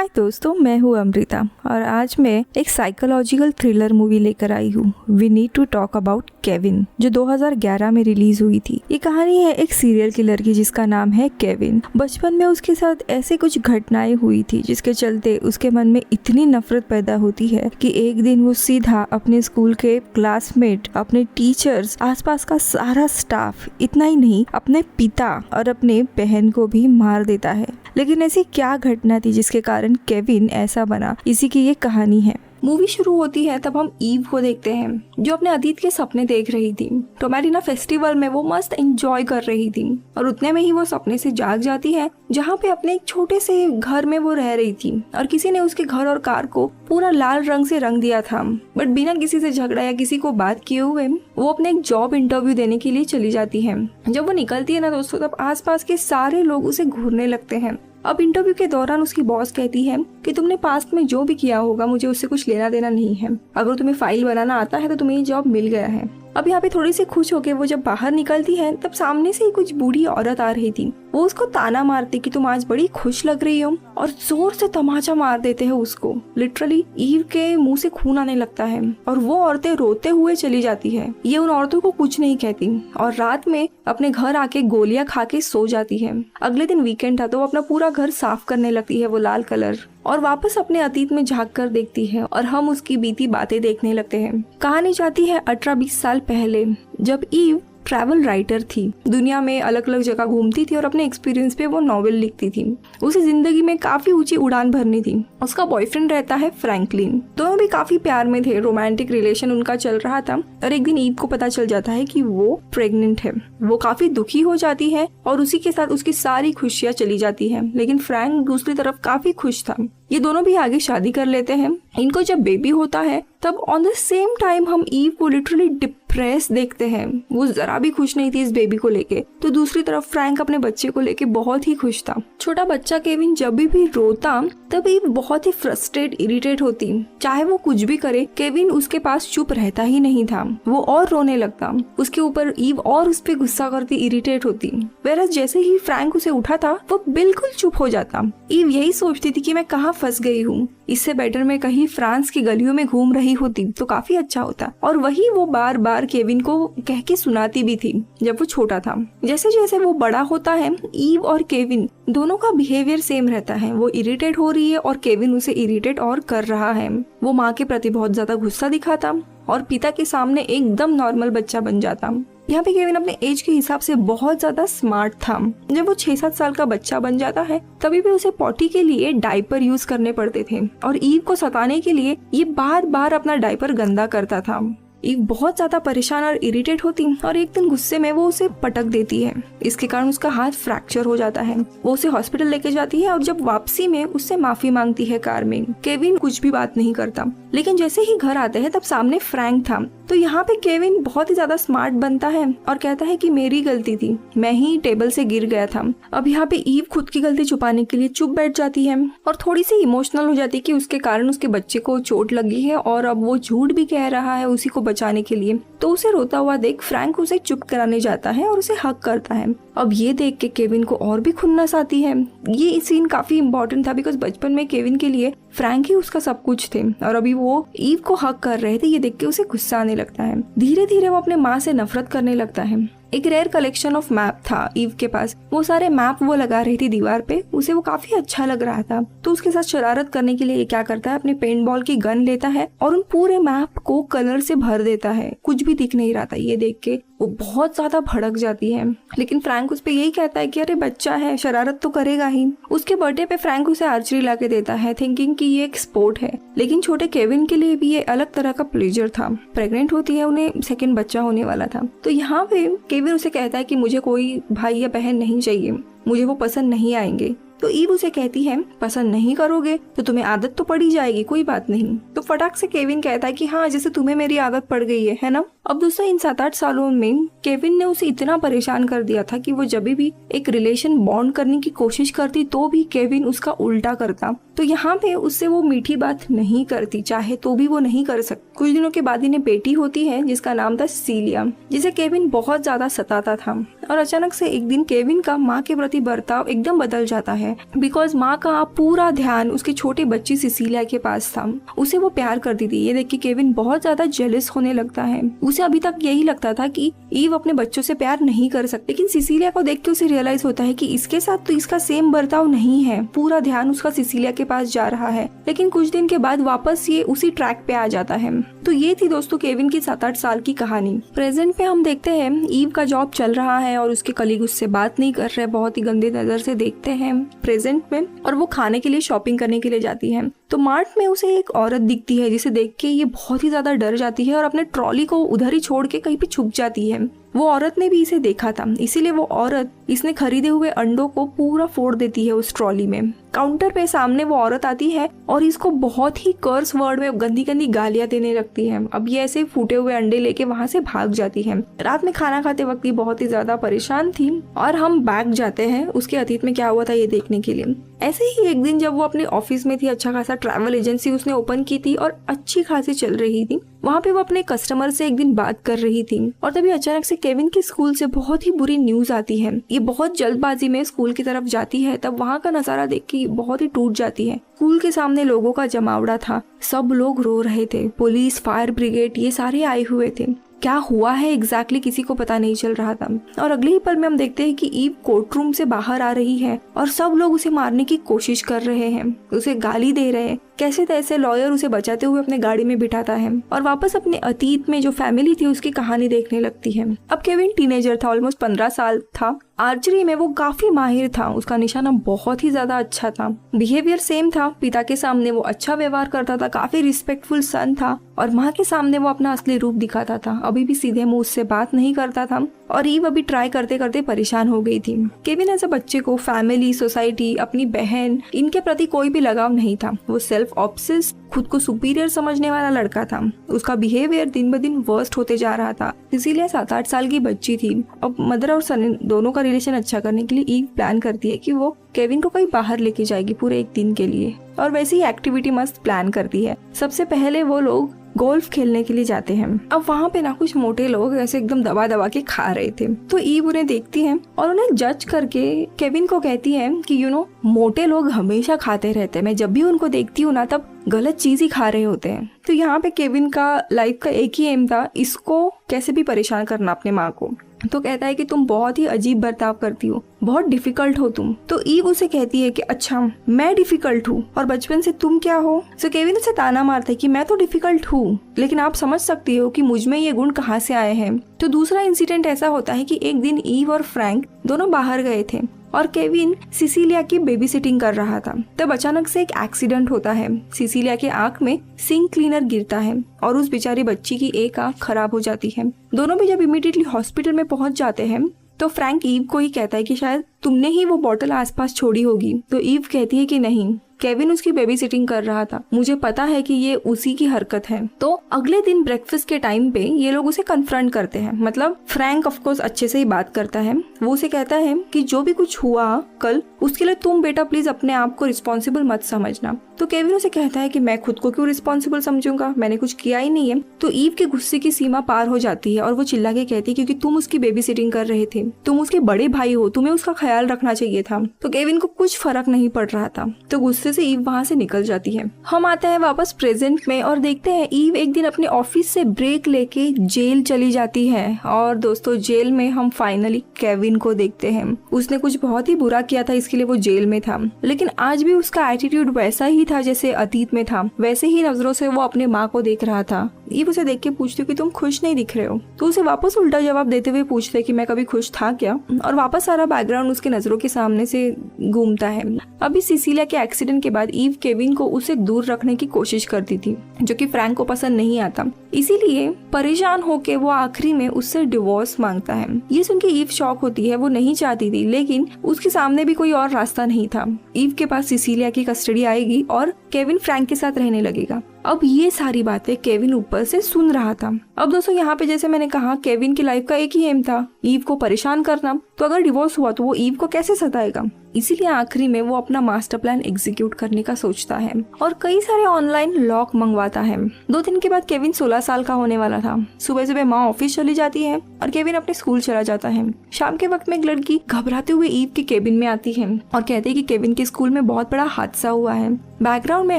हाय दोस्तों, मैं हूँ अमृता और आज मैं एक साइकोलॉजिकल थ्रिलर मूवी लेकर आई हूँ। We need to talk about Kevin, जो 2011 में रिलीज हुई थी। ये कहानी है एक सीरियल किलर की जिसका नाम है केविन। बचपन में उसके साथ ऐसे कुछ घटनाएं हुई थी जिसके चलते उसके मन में इतनी नफरत पैदा होती है कि एक दिन वो सीधा अपने स्कूल के क्लासमेट, अपने टीचर्स, आसपास का सारा स्टाफ, इतना ही नहीं अपने पिता और अपने बहन को भी मार देता है। लेकिन ऐसी क्या घटना थी जिसके कारण केविन ऐसा बना, इसी की ये कहानी है। मूवी शुरू होती है तब हम ईव को देखते हैं जो अपने अतीत के सपने देख रही थी। टोमेटिना फेस्टिवल में वो मस्त एंजॉय कर रही थी और उतने में ही वो सपने से जाग जाती है जहाँ पे अपने एक छोटे से घर में वो रह रही थी और किसी ने उसके घर और कार को पूरा लाल रंग से रंग दिया था। बट बिना किसी से झगड़ा या किसी को बात किए हुए वो अपने एक जॉब इंटरव्यू देने के लिए चली जाती है। जब वो निकलती है ना दोस्तों, तब आसपास के सारे लोग उसे घूरने लगते हैं। अब इंटरव्यू के दौरान उसकी बॉस कहती है कि तुमने पास्ट में जो भी किया होगा मुझे उससे कुछ लेना देना नहीं है। अगर तुम्हें फाइल बनाना आता है तो तुम्हें ये जॉब मिल गया है। अब यहाँ पे थोड़ी सी खुश होके वो जब बाहर निकलती है तब सामने से ही कुछ बूढ़ी औरत आ रही थी। वो उसको ताना मारती कि तुम आज बड़ी खुश लग रही हो और जोर से तमाचा मार देते हैं उसको। लिटरली ईव के मुंह से खून आने लगता है और वो औरतें रोते हुए चली जाती है। ये उन औरतों को कुछ नहीं कहती और रात में अपने घर आके गोलियां खा के सो जाती है। अगले दिन वीकेंड था तो वो अपना पूरा घर साफ करने लगती है, वो लाल कलर, और वापस अपने अतीत में झांक कर देखती है और हम उसकी बीती बातें देखने लगते हैं। कहानी जाती है 18-20 साल पहले, जब ईव ट्रैवल राइटर थी। दुनिया में अलग अलग जगह घूमती थी और अपने एक्सपीरियंस पे वो नॉवेल लिखती थी। उसे जिंदगी में काफी ऊंची उड़ान भरनी थी। उसका बॉयफ्रेंड रहता है फ्रैंकलिन। दोनों भी काफी प्यार में थे, रोमांटिक रिलेशन उनका चल रहा था और एक दिन ईव को पता चल जाता है कि वो प्रेग्नेंट है। वो काफी दुखी हो जाती है और उसी के साथ उसकी सारी खुशियां चली जाती है। लेकिन फ्रैंक दूसरी तरफ काफी खुश था। ये दोनों भी आगे शादी कर लेते हैं। इनको जब बेबी होता है तब ऑन द सेम टाइम हम ईव को लिटरली डिप्रेस देखते हैं। वो जरा भी खुश नहीं थी इस बेबी को लेके। तो दूसरी तरफ फ्रैंक अपने बच्चे को लेके बहुत ही खुश था। छोटा बच्चा केविन जब भी रोता तब ईव बहुत ही फ्रस्ट्रेट, इरिटेट होती। चाहे वो कुछ भी करे, केविन उसके पास चुप रहता ही नहीं था। वो और रोने लगता। उसके ऊपर ईव और उस पे गुस्सा करती, इरिटेट होती। वेरस जैसे ही फ्रैंक उसे उठाता वो बिल्कुल चुप हो जाता। ईव यही सोचती थी कि मैं कहाँ फंस गई हूँ। इससे बेटर मैं कहीं फ्रांस की गलियों में घूम रही होती तो काफी अच्छा होता। और वही वो बार बार केविन को कह के सुनाती भी थी जब वो छोटा था। जैसे जैसे वो बड़ा होता है, ईव और केविन दोनों का बिहेवियर सेम रहता है। वो इरिटेट हो रही है और केविन उसे इरिटेट और कर रहा है। वो माँ के प्रति बहुत ज्यादा गुस्सा दिखाता और पिता के सामने एकदम नॉर्मल बच्चा बन जाता। यहाँ पे केविन अपने एज के हिसाब से बहुत ज्यादा स्मार्ट था। जब वो 6-7 साल का बच्चा बन जाता है तभी भी उसे पॉटी के लिए डायपर यूज करने पड़ते थे और ईव को सताने के लिए ये बार बार अपना डायपर गंदा करता था। ईव बहुत ज्यादा परेशान और इरिटेट होती और एक दिन गुस्से में वो उसे पटक देती है। इसके कारण उसका हाथ फ्रैक्चर हो जाता है। वो उसे हॉस्पिटल लेके जाती है और जब वापसी में उससे माफी मांगती है कार में। केविन कुछ भी बात नहीं करता। लेकिन जैसे ही घर आते हैं तब सामने फ्रैंक था। तो यहाँ पे केविन बहुत ही ज्यादा स्मार्ट बनता है और कहता है कि मेरी गलती थी, मैं ही टेबल से गिर गया था। अब यहाँ पे ईव खुद की गलती छुपाने के लिए चुप बैठ जाती है और थोड़ी सी इमोशनल हो जाती है कि उसके कारण उसके बच्चे को चोट लगी है और अब वो झूठ भी कह रहा है उसी को बचाने के लिए। तो उसे रोता हुआ देख फ्रैंक उसे चुप कराने जाता है और उसे हक करता है। अब ये देख के केविन को और भी खुन्नस आती है। ये सीन काफी इम्पोर्टेंट था बिकॉज बचपन में केविन के लिए फ्रैंक ही उसका सब कुछ थे और अभी वो ईव को हक कर रहे थे। ये देख के उसे गुस्सा आने लगता है। धीरे धीरे वो अपने माँ से नफरत करने लगता है। एक रेयर कलेक्शन ऑफ मैप था ईव के पास। वो सारे मैप वो लगा रही थी दीवार पे। उसे वो काफी अच्छा लग रहा था तो उसके साथ शरारत करने के लिए ये क्या करता है, अपने पेंट बॉल की गन लेता है और उन पूरे मैप को कलर से भर देता है। कुछ भी दिख नहीं रहा था। ये देख के वो बहुत ज्यादा भड़क जाती है। लेकिन फ्रैंक उस पे यही कहता है कि अरे बच्चा है, शरारत तो करेगा ही। उसके बर्थडे पे फ्रैंक उसे आर्चरी ला के देता है थिंकिंग कि ये एक स्पोर्ट है। लेकिन छोटे केविन के लिए भी ये अलग तरह का प्लेजर था। प्रेग्नेंट होती है, उन्हें सेकंड बच्चा होने वाला था। तो यहाँ पे केविन उसे कहता है कि मुझे कोई भाई या बहन नहीं चाहिए, मुझे वो पसंद नहीं आएंगे। तो ईव उसे कहती है पसंद नहीं करोगे तो तुम्हें आदत तो पड़ी जाएगी, कोई बात नहीं। तो तो फटाक से केविन कहता है कि हाँ, जैसे तुम्हें मेरी आदत पड़ गई है ना। अब दोस्तों इन 7-8 सालों में केविन ने उसे इतना परेशान कर दिया था कि वो जब भी एक रिलेशन बॉन्ड करने की कोशिश करती तो भी केविन उसका उल्टा करता। तो यहाँ पे उससे वो मीठी बात नहीं करती, चाहे तो भी वो नहीं कर सकती। कुछ दिनों के बाद इन्हें बेटी होती है जिसका नाम था सिसिलिया, जिसे केविन बहुत ज्यादा सताता था। और अचानक से एक दिन केविन का माँ के प्रति बर्ताव एकदम बदल जाता है, बिकॉज माँ का पूरा ध्यान उसकी छोटी बच्ची सिसिलिया के पास था। उसे वो प्यार करती थी। ये देख के केविन बहुत ज्यादा जेलस होने लगता है। उसे अभी तक यही लगता था कि ईव अपने बच्चों से प्यार नहीं कर सकती, लेकिन सिसिलिया को देख के उसे रियलाइज होता है कि इसके साथ तो इसका सेम बर्ताव नहीं है। पूरा ध्यान उसका सिसिलिया के पास जा रहा है, लेकिन कुछ दिन के बाद वापस ये उसी ट्रैक पे आ जाता है। तो ये थी दोस्तों केविन की 7-8 साल की कहानी। प्रेजेंट में हम देखते हैं ईव का जॉब चल रहा है और उसके कलीग उससे बात नहीं कर रहे, बहुत ही गंदी नजर से देखते हैं प्रेजेंट में। और वो खाने के लिए शॉपिंग करने के लिए जाती है। तो मार्ट में उसे एक औरत दिखती है जिसे देख के ये बहुत ही ज्यादा डर जाती है और अपने ट्रॉली को उधर ही छोड़ के कहीं पे छुप जाती है। वो औरत ने भी इसे देखा था, इसीलिए वो औरत इसने खरीदे हुए अंडों को पूरा फोड़ देती है उस ट्रॉली में। काउंटर पे सामने वो औरत आती है और इसको बहुत ही कर्स वर्ड में गंदी गंदी गालियां देने लगती है। अब ये ऐसे फूटे हुए अंडे लेके वहाँ से भाग जाती है। रात में खाना खाते वक्त ये बहुत ही ज्यादा परेशान थी और हम बैक जाते हैं उसके अतीत में क्या हुआ था ये देखने के लिए। ऐसे ही एक दिन जब वो अपने ऑफिस में थी, अच्छा खासा ट्रैवल एजेंसी उसने ओपन की थी और अच्छी खासी चल रही थी। वहाँ पे वो अपने कस्टमर से एक दिन बात कर रही थी और तभी अचानक से केविन के स्कूल से बहुत ही बुरी न्यूज आती है। ये बहुत जल्दबाजी में स्कूल की तरफ जाती है, तब वहाँ का नजारा देख के बहुत ही टूट जाती है। स्कूल के सामने लोगों का जमावड़ा था, सब लोग रो रहे थे। पुलिस, फायर ब्रिगेड ये सारे आए हुए थे। क्या हुआ है एग्जैक्टली किसी को पता नहीं चल रहा था। और अगले ही पल में हम देखते हैं कि ईव कोर्ट रूम से बाहर आ रही है और सब लोग उसे मारने की कोशिश कर रहे हैं, उसे गाली दे रहे हैं। कैसे तैसे लॉयर उसे बचाते हुए अपने गाड़ी में बिठाता है और वापस अपने अतीत में जो फैमिली थी उसकी कहानी देखने लगती है। अब केविन टीनेजर था, ऑलमोस्ट 15 साल था। आर्चरी में वो काफी माहिर था, उसका निशाना बहुत ही ज्यादा अच्छा था। बिहेवियर सेम था, पिता के सामने वो अच्छा व्यवहार करता था, काफी रिस्पेक्टफुल सन था और माँ के सामने वो अपना असली रूप दिखाता था। अभी भी सीधे मुंह उससे बात नहीं करता था और ईव अभी ट्राई करते करते परेशान हो गई थी। केविन ऐसे बच्चे को फैमिली, सोसाइटी, अपनी बहन इनके प्रति कोई भी लगाव नहीं था। वो सेल्फ ऑब्सेस्ड, खुद को सुपीरियर समझने वाला लड़का था। उसका बिहेवियर दिन ब दिन वर्स्ट होते जा रहा था। इसीलिए 7-8 साल की बच्ची थी। अब मदर और सन दोनों का रिलेशन अच्छा करने के लिए ईव प्लान करती है कि वो केविन को कहीं बाहर लेके जाएगी पूरे एक दिन के लिए और वैसी ही एक्टिविटी मस्त प्लान करती है। सबसे पहले वो लोग गोल्फ खेलने के लिए जाते हैं। अब वहाँ पे ना कुछ मोटे लोग ऐसे एकदम दबा दबा के खा रहे थे, तो ईव उन्हें देखती है और उन्हें जज करके केविन को कहती है कि मोटे लोग हमेशा खाते रहते हैं, मैं जब भी उनको देखती हूँ ना तब गलत चीज ही खा रहे होते हैं। तो यहाँ पे केविन का लाइफ का एक ही एम था, इसको कैसे भी परेशान करना अपने माँ को। तो कहता है कि तुम बहुत ही अजीब बर्ताव करती हो, बहुत डिफिकल्ट हो तुम। तो ईव उसे कहती है कि अच्छा मैं डिफिकल्ट हूँ और बचपन से तुम क्या हो। तो केविन उसे ताना मारता है कि मैं तो डिफिकल्ट हूँ, लेकिन आप समझ सकती हो कि मुझ में ये गुण कहाँ से आए हैं। तो दूसरा इंसिडेंट ऐसा होता है कि एक दिन ईव और फ्रैंक दोनों बाहर गए थे और केविन सिसिलिया की बेबी सिटिंग कर रहा था। तब अचानक से एक एक्सीडेंट होता है। सिसिलिया के आंख में सिंक क्लीनर गिरता है और उस बेचारी बच्ची की एक आंख खराब हो जाती है। दोनों भी जब इमीडिएटली हॉस्पिटल में पहुंच जाते हैं तो फ्रैंक ईव को ही कहता है कि शायद तुमने ही वो बॉटल आसपास छोड़ी होगी। तो ईव कहती है कि नहीं, केविन उसकी बेबी सिटिंग कर रहा था, मुझे पता है कि ये उसी की हरकत है। तो अगले दिन ब्रेकफास्ट के टाइम पे ये लोग उसे कन्फ्रंट करते हैं। मतलब फ्रैंक ऑफ कोर्स अच्छे से ही बात करता है। वो उसे कहता है कि जो भी कुछ हुआ कल उसके लिए तुम बेटा प्लीज अपने आप को रिस्पॉन्सिबल मत समझना। तो केविन उसे कहता है कि मैं खुद को क्यों रिस्पॉन्सिबल समझूंगा, मैंने कुछ किया ही नहीं है। तो ईव के गुस्से की सीमा पार हो जाती है और वो चिल्ला के कहती है क्योंकि तुम उसकी बेबी सिटिंग कर रहे थे, तुम उसके बड़े भाई हो, तुम्हें उसका ख्याल रखना चाहिए था। तो केविन को कुछ फर्क नहीं पड़ रहा था, तो गुस्से से ईव वहाँ से निकल जाती है। हम आते हैं वापस प्रेजेंट में और देखते हैं ईव एक दिन अपने ऑफिस से ब्रेक लेके जेल चली जाती है। और दोस्तों जेल में हम फाइनली केविन को देखते हैं। उसने कुछ बहुत ही बुरा किया था, इसके लिए वो जेल में था, लेकिन आज भी उसका एटीट्यूड वैसा ही था जैसे अतीत में था। वैसे ही नजरों से वो अपने माँ को देख रहा था। ईव उसे देख के पूछती कि तुम खुश नहीं दिख रहे हो। तो उसे वापस उल्टा जवाब देते हुए पूछते कि मैं कभी खुश था क्या। और वापस सारा बैकग्राउंड उसके नजरों के सामने से घूमता है। अभी सिसिलिया के एक्सीडेंट के बाद ईव केविन को उसे दूर रखने की कोशिश करती थी, जो कि फ्रैंक को पसंद नहीं आता। इसीलिए परेशान होके वो आखिरी में उससे डिवोर्स मांगता है। ये सुन के ईव शॉक होती है। वो नहीं चाहती थी, लेकिन उसके सामने भी कोई और रास्ता नहीं था। ईव के पास सिसिलिया की कस्टडी आएगी और केविन फ्रैंक के साथ रहने लगेगा। अब ये सारी बातें केविन ऊपर से सुन रहा था। अब दोस्तों यहाँ पे जैसे मैंने कहा, केविन की लाइफ का एक ही एम था, ईव को परेशान करना। तो अगर डिवोर्स हुआ तो वो ईव को कैसे सताएगा। इसीलिए आखिरी में वो अपना मास्टर प्लान एग्जीक्यूट करने का सोचता है और कई सारे ऑनलाइन लॉक मंगवाता है। 2 दिन के बाद केविन 16 साल का होने वाला था। सुबह सुबह माँ ऑफिस चली जाती है और केविन अपने स्कूल चला जाता है। शाम के वक्त में एक लड़की घबराते हुए ईव के केबिन में आती है और कहती है कि केविन के स्कूल में बहुत बड़ा हादसा हुआ है। बैकग्राउंड में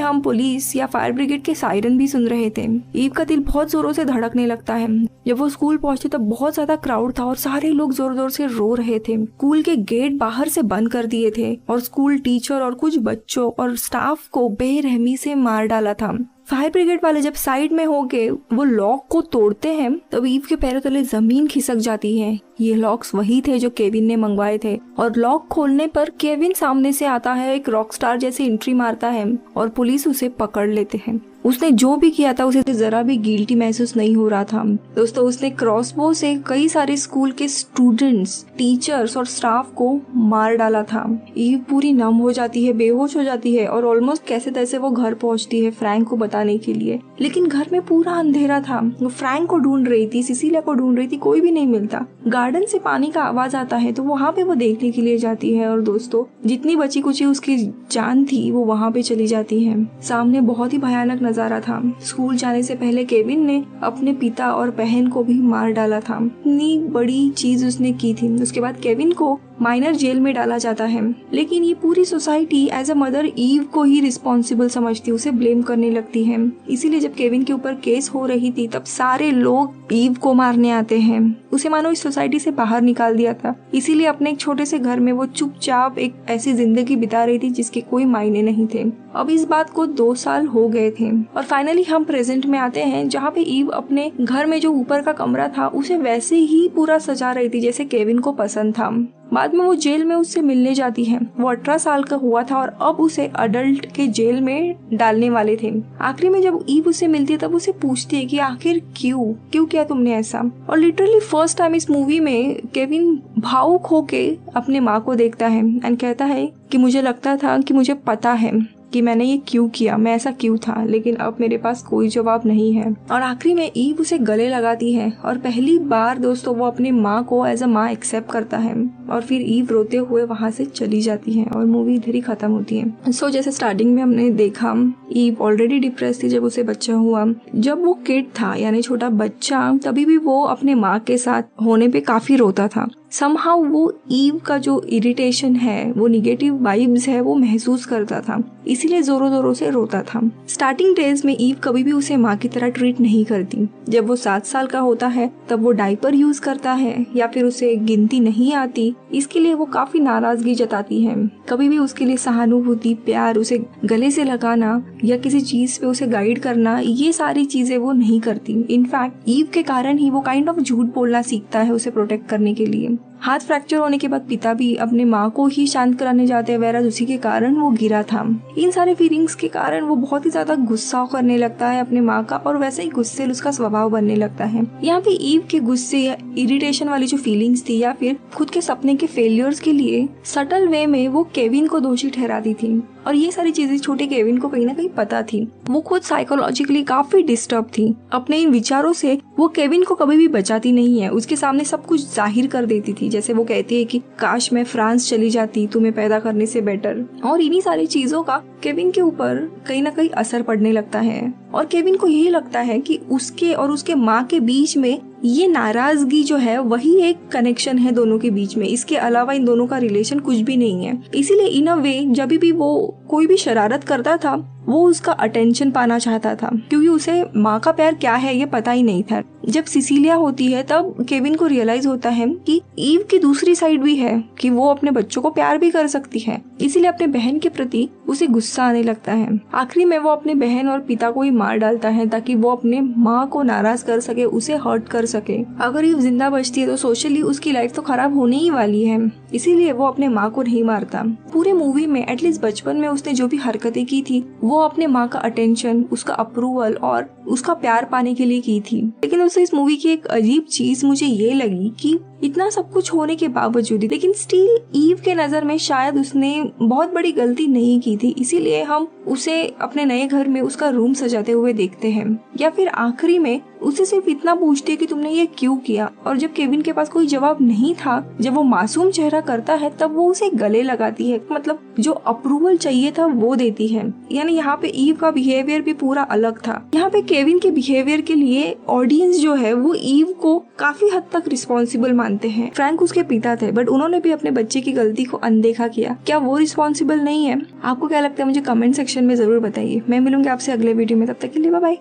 हम पुलिस या फायर ब्रिगेड के सायरन भी सुन रहे थे। ईव का दिल बहुत जोरों से धड़कने लगता है। जब वो स्कूल पहुंची तब बहुत ज्यादा क्राउड था और सारे लोग जोर जोर से रो रहे थे। स्कूल के गेट बाहर से बंद कर दिए थे और स्कूल टीचर और कुछ बच्चों और स्टाफ को बेरहमी से मार डाला था। फायर ब्रिगेड वाले जब साइड में होके वो लॉक को तोड़ते हैं तब ईव के पैरों तले जमीन खिसक जाती है। ये लॉक्स वही थे जो केविन ने मंगवाए थे और लॉक खोलने पर केविन सामने से आता है, एक रॉकस्टार जैसे एंट्री मारता है और पुलिस उसे पकड़ लेते हैं। उसने जो भी किया था उसे जरा भी गिल्टी महसूस नहीं हो रहा था। दोस्तों उसने क्रॉसबो से कई सारे स्कूल के स्टूडेंट्स, टीचर्स और स्टाफ को मार डाला था। ईव पूरी नम हो जाती है, बेहोश हो जाती है और ऑलमोस्ट कैसे तैसे वो घर पहुंचती है फ्रैंक को बताने के लिए। लेकिन घर में पूरा अंधेरा था। वो फ्रैंक को ढूंढ रही थी, सिसिलिया को ढूंढ रही थी, कोई भी नहीं मिलता। गार्डन से पानी का आवाज आता है तो वहाँ पे वो देखने के लिए जाती है और दोस्तों जितनी बची कुची उसकी जान थी वो वहाँ पे चली जाती है। सामने बहुत ही भयानक नजारा था। स्कूल जाने से पहले केविन ने अपने पिता और बहन को भी मार डाला था। इतनी बड़ी चीज उसने की थी। उसके बाद केविन को माइनर जेल में डाला जाता है। लेकिन ये पूरी society as a mother Eve को ही रिस्पॉन्सिबल समझती, उसे ब्लेम करने लगती है। इसीलिए जब केविन के ऊपर केस हो रही थी तब सारे लोग ईव को मारने आते हैं। उसे मानो इस सोसाइटी से बाहर निकाल दिया था। इसीलिए अपने एक छोटे से घर में वो चुपचाप एक ऐसी जिंदगी बिता रही थी जिसके कोई मायने नहीं थे। अब इस बात को 2 साल हो गए थे और फाइनली हम प्रेजेंट में आते हैं जहाँ पे ईव अपने घर में जो ऊपर का कमरा था उसे वैसे ही पूरा सजा रही थी जैसे केविन को पसंद था। बाद में वो जेल में उससे मिलने जाती है। वो 18 साल का हुआ था और अब उसे अडल्ट के जेल में डालने वाले थे। आखिरी में जब ईव उससे मिलती है तब उसे पूछती है कि आखिर क्यों किया तुमने ऐसा। और लिटरली फर्स्ट टाइम इस मूवी में केविन भावुक होके अपने माँ को देखता है एंड कहता है कि मुझे लगता था कि मुझे पता है कि मैंने ये क्यों किया, मैं ऐसा क्यों था, लेकिन अब मेरे पास कोई जवाब नहीं है। और आखिरी में ईव उसे गले लगाती है और पहली बार दोस्तों वो अपनी माँ को एज अ माँ एक्सेप्ट करता है और फिर ईव रोते हुए वहाँ से चली जाती है और मूवी इधर ही खत्म होती है। सो जैसे स्टार्टिंग में हमने देखा ईव ऑलरेडी डिप्रेस थी जब उसे बच्चा हुआ। जब वो किड था यानी छोटा बच्चा तभी भी वो अपने माँ के साथ होने पे काफी रोता था। समहाउ वो ईव का जो इरिटेशन है, वो निगेटिव वाइब्स है, वो महसूस करता था, इसीलिए जोरों जोरों से रोता था। स्टार्टिंग डेज में ईव कभी भी उसे माँ की तरह ट्रीट नहीं करती। जब वो 7 साल का होता है तब वो डायपर यूज करता है या फिर उसे गिनती नहीं आती, इसके लिए वो काफी नाराजगी जताती है। कभी भी उसके लिए सहानुभूति, प्यार, उसे गले से लगाना या किसी चीज पे उसे गाइड करना, ये सारी चीजें वो नहीं करती। इनफैक्ट ईव के कारण ही वो काइंड ऑफ झूठ बोलना सीखता है उसे प्रोटेक्ट करने के लिए। हाथ फ्रैक्चर होने के बाद पिता भी अपने माँ को ही शांत कराने जाते हैं, वैराज उसी के कारण वो गिरा था। इन सारे फीलिंग्स के कारण वो बहुत ही ज्यादा गुस्सा करने लगता है अपने माँ का और वैसे ही गुस्से उसका स्वभाव बनने लगता है। यहाँ पे ईव के गुस्से या इरिटेशन वाली जो फीलिंग्स थी या फिर खुद के सपने के फेलियर्स के लिए सटल वे में वो केविन को दोषी ठहराती थी और ये सारी चीजें छोटे केविन को कहीं ना कहीं पता थी। वो खुद साइकोलॉजिकली काफी डिस्टर्ब थी। अपने इन विचारों से वो केविन को कभी भी बचाती नहीं है, उसके सामने सब कुछ जाहिर कर देती थी। जैसे वो कहती है कि काश मैं फ्रांस चली जाती तुम्हें पैदा करने से बेटर। और इन्हीं सारी चीजों का केविन के ऊपर कहीं ना कहीं असर पड़ने लगता है और केविन को यही लगता है कि उसके और उसके माँ के बीच में ये नाराजगी जो है वही एक कनेक्शन है दोनों के बीच में। इसके अलावा इन दोनों का रिलेशन कुछ भी नहीं है। इसीलिए इन अ वे जब भी वो कोई भी शरारत करता था वो उसका अटेंशन पाना चाहता था, क्योंकि उसे माँ का प्यार क्या है ये पता ही नहीं था। जब सिसिलिया होती है तब केविन को रियलाइज होता है कि ईव की दूसरी साइड भी है, कि वो अपने बच्चों को प्यार भी कर सकती है। इसीलिए अपने बहन के प्रति उसे गुस्सा आने लगता है। आखिरी में वो अपने बहन और पिता को ही मार डालता है ताकि वो अपने माँ को नाराज कर सके, उसे हर्ट कर सके। अगर ईव जिंदा बचती है तो सोशली उसकी लाइफ तो खराब होने ही वाली है, इसीलिए वो अपने माँ को नहीं मारता। पूरे मूवी में एटलीस्ट बचपन में उसने जो भी हरकतें की थी वो अपने माँ का अटेंशन, उसका अप्रूवल और उसका प्यार पाने के लिए की थी। लेकिन उससे इस मूवी की एक अजीब चीज मुझे ये लगी कि इतना सब कुछ होने के बावजूद लेकिन स्टिल ईव के नजर में शायद उसने बहुत बड़ी गलती नहीं की थी, इसीलिए हम उसे अपने नए घर में उसका रूम सजाते हुए देखते हैं। या फिर आखिरी में उसे सिर्फ इतना पूछती है कि तुमने ये क्यों किया, और जब केविन के पास कोई जवाब नहीं था, जब वो मासूम चेहरा करता है तब वो उसे गले लगाती है, मतलब जो अप्रूवल चाहिए था वो देती है। यानी यहाँ पे ईव का बिहेवियर भी पूरा अलग था। यहाँ पे केविन के बिहेवियर के लिए ऑडियंस जो है वो ईव को काफी हद तक रिस्पॉन्सिबल मानते हैं। फ्रैंक उसके पिता थे, बट उन्होंने भी अपने बच्चे की गलती को अनदेखा किया। क्या वो रिस्पॉन्सिबल नहीं है? आपको क्या लगता है मुझे कमेंट सेक्शन में जरूर बताइए। मैं मिलूंगी आपसे अगले वीडियो में, तब तक के लिए बाय बाय।